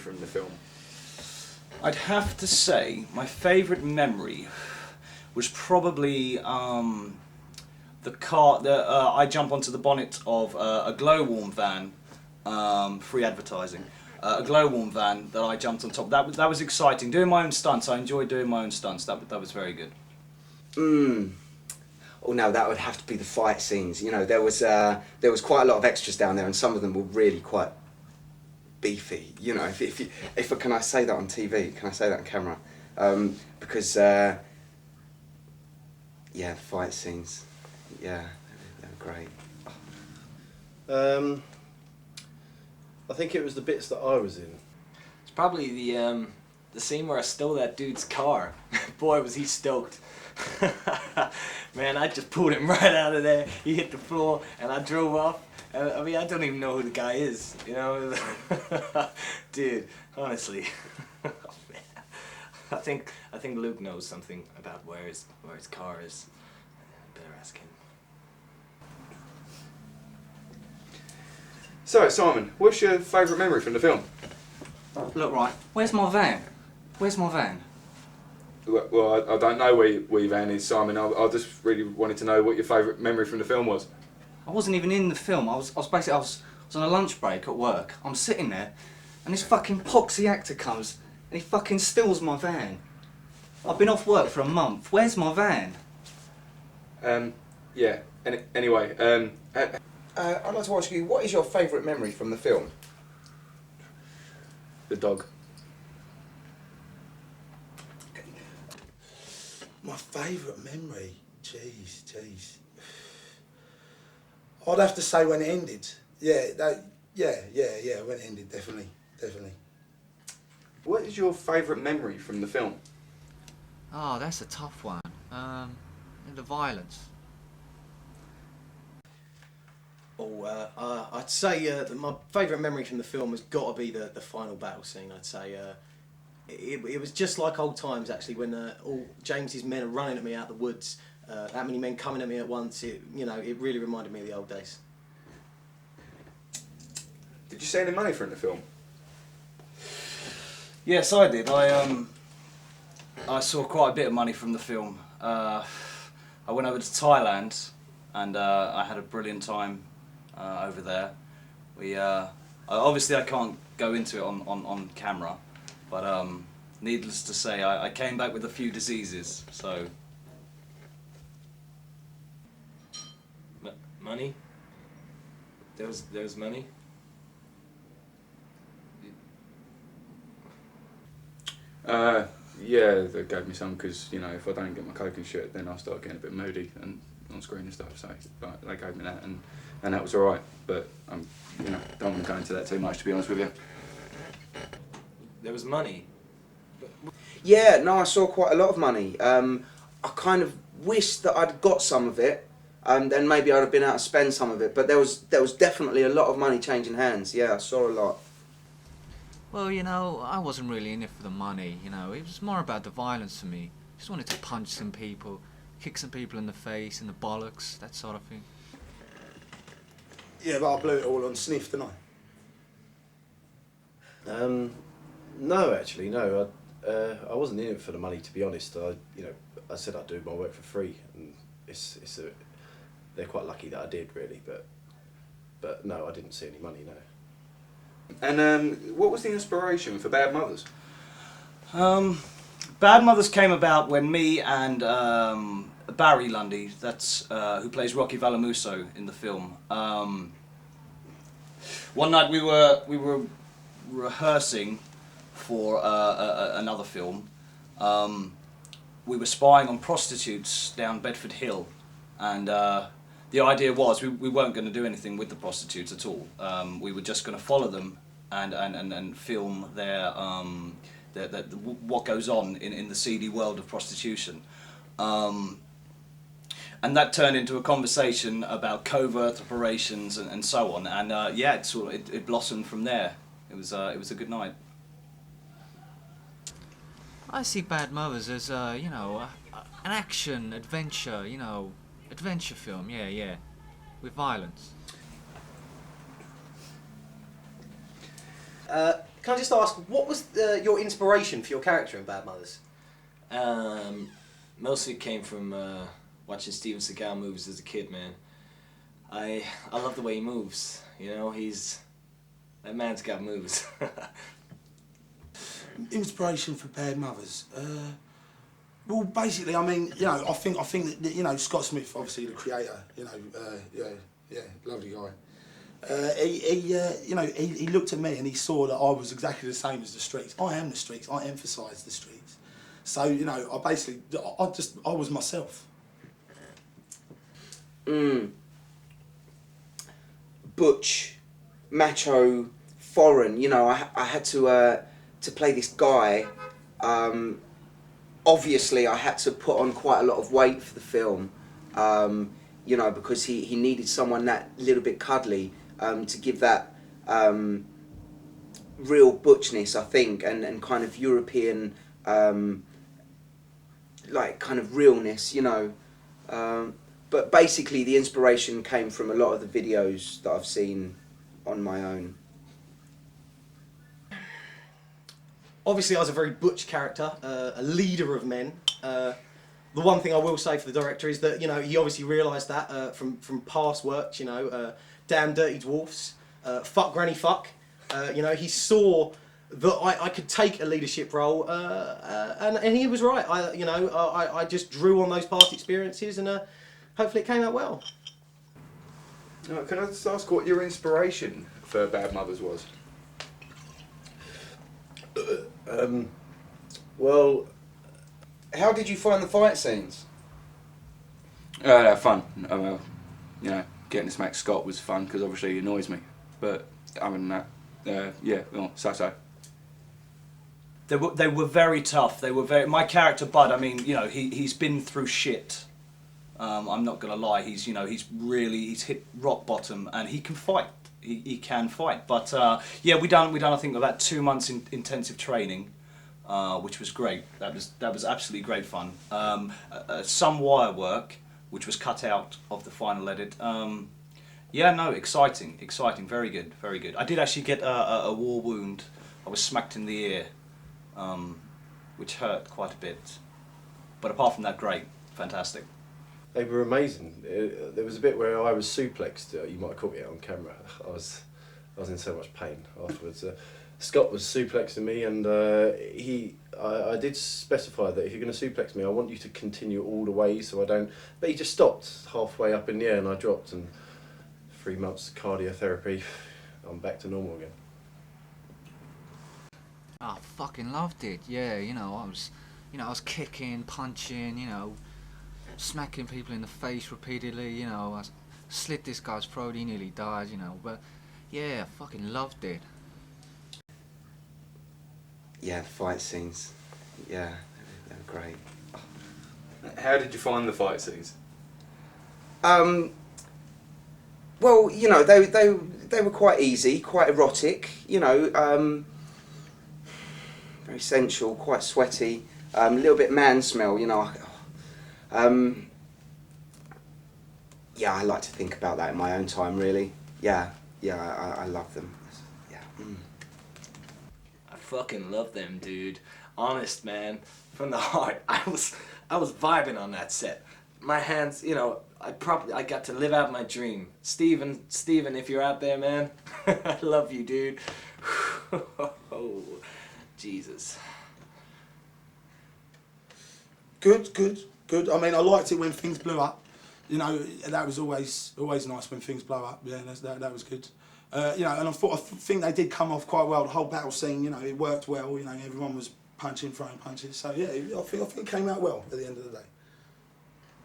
from the film? I'd have to say my favourite memory was probably the car. I jump onto the bonnet of a glowworm van, free advertising. A glowworm van that I jumped on top. That was exciting. Doing my own stunts. I enjoyed doing my own stunts. That was very good. Oh no, that would have to be the fight scenes. You know, there was quite a lot of extras down there, and some of them were really quite beefy. You know, if can I say that on TV? Can I say that on camera? Because yeah, the fight scenes, yeah, they were great. I think it was the bits that I was in. It's probably the scene where I stole that dude's car. Boy, was he stoked. Man, I just pulled him right out of there. He hit the floor, and I drove off. I mean, I don't even know who the guy is, you know? Dude, honestly. Oh, man. I think Luke knows something about where his car is. Better ask him. So, Simon, what's your favourite memory from the film? Look, right. Where's my van? Where's my van? Well, I don't know where your van is, Simon. I just really wanted to know what your favourite memory from the film was. I wasn't even in the film. I was on a lunch break at work. I'm sitting there, and this fucking poxy actor comes, and he fucking steals my van. I've been off work for a month. Where's my van? Yeah. Anyway, I'd like to ask you, what is your favourite memory from the film? the dog. My favourite memory? Jeez. I'd have to say when it ended. Yeah, when it ended, definitely. What is your favourite memory from the film? Oh, that's a tough one. The violence. I'd say that my favourite memory from the film has got to be the final battle scene. I'd say it was just like old times actually, when all James's men are running at me out the woods. That many men coming at me at once. It really reminded me of the old days. Did you see any money from the film? Yes, I did. I saw quite a bit of money from the film. I went over to Thailand, and I had a brilliant time over there. We obviously I can't go into it on camera, but needless to say, I came back with a few diseases. So. Money? There was money? Yeah, they gave me some because, if I don't get my coke and shit, then I'll start getting a bit moody and on screen and stuff, so they gave me that and that was alright, but don't want to go into that too much, to be honest with you. There was money? Yeah, no, I saw quite a lot of money. I kind of wished that I'd got some of it, and then maybe I'd have been able to spend some of it, but there was definitely a lot of money changing hands. Yeah, I saw a lot. Well, I wasn't really in it for the money, it was more about the violence for me. Just wanted to punch some people, kick some people in the face, in the bollocks, that sort of thing. Yeah, but I blew it all on sniff, didn't I? No, actually, no. I wasn't in it for the money, to be honest. I said I'd do my work for free, and they're quite lucky that I did, really. But no, I didn't see any money, no. And what was the inspiration for Bad Mothers? Bad Mothers came about when me and Barry Lundy, that's who plays Rocky Valamuso in the film. One night we were rehearsing for another film. We were spying on prostitutes down Bedford Hill, and the idea was we weren't going to do anything with the prostitutes at all. We were just going to follow them and film their what goes on in the seedy world of prostitution. And that turned into a conversation about covert operations and so on. And it blossomed from there. It was a good night. I see Bad Mothers as, an action, adventure, adventure film, yeah, with violence. Can I just ask, what was your inspiration for your character in Bad Mothers? Mostly came from watching Steven Seagal movies as a kid, man. I love the way he moves. You know, that man's got moves. Inspiration for Bad Mothers. Well, basically, I mean, you know, I think that, you know, Scott Smith, obviously the creator, you know, yeah, lovely guy. You know, he looked at me and he saw that I was exactly the same as the streets. I am the streets. I emphasise the streets. So, you know, I was myself. Butch, macho, foreign. You know, I had to play this guy. Obviously, I had to put on quite a lot of weight for the film. You know, because he needed someone that little bit cuddly to give that real butchness, I think, and kind of European, like kind of realness, you know. But basically, the inspiration came from a lot of the videos that I've seen on my own. Obviously, I was a very butch character, a leader of men. The one thing I will say for the director is that, you know, he obviously realised that from past works, you know, Damn Dirty Dwarfs, Fuck Granny Fuck. You know, he saw that I could take a leadership role, and he was right. I just drew on those past experiences, and hopefully it came out well. Can I just ask what your inspiration for Bad Mothers was? Well, How did you find the fight scenes? They're fun. Well, you know, getting to smack Scott was fun because obviously he annoys me. But other than that, yeah, well, so. They were very tough. They were very. My character Bud. I mean, you know, he's been through shit. I'm not gonna lie. He's hit rock bottom, and he can fight. He can fight. But yeah, we done I think about 2 months in intensive training, which was great. That was absolutely great fun. Some wire work, which was cut out of the final edit. Yeah, no, exciting, very good. I did actually get a war wound. I was smacked in the ear, which hurt quite a bit. But apart from that, great, fantastic. they were amazing. There was a bit where I was suplexed. You might have caught me out on camera. I was in so much pain afterwards. Scott was suplexing me, and I did specify that if you're going to suplex me, I want you to continue all the way so I don't. But he just stopped halfway up in the air, and I dropped. And 3 months cardiotherapy, I'm back to normal again. I fucking loved it. Yeah, I was kicking, punching, smacking people in the face repeatedly. I slit this guy's throat. He nearly died. But yeah, I fucking loved it. Yeah, the fight scenes. Yeah, they were great. How did you find the fight scenes? Well, they were quite easy, quite erotic. Very sensual, quite sweaty. A little bit man smell. Yeah, I like to think about that in my own time. Really. Yeah, I love them. Yeah. Mm. I fucking love them, dude. Honest, man, from the heart. I was vibing on that set. My hands, I got to live out my dream. Steven, if you're out there, man, I love you, dude. Oh, Jesus. Good. I mean, I liked it when things blew up. That was always nice when things blow up. Yeah, that was good. And I think they did come off quite well. The whole battle scene, it worked well. Everyone was throwing punches. So yeah, I think it came out well at the end of the day.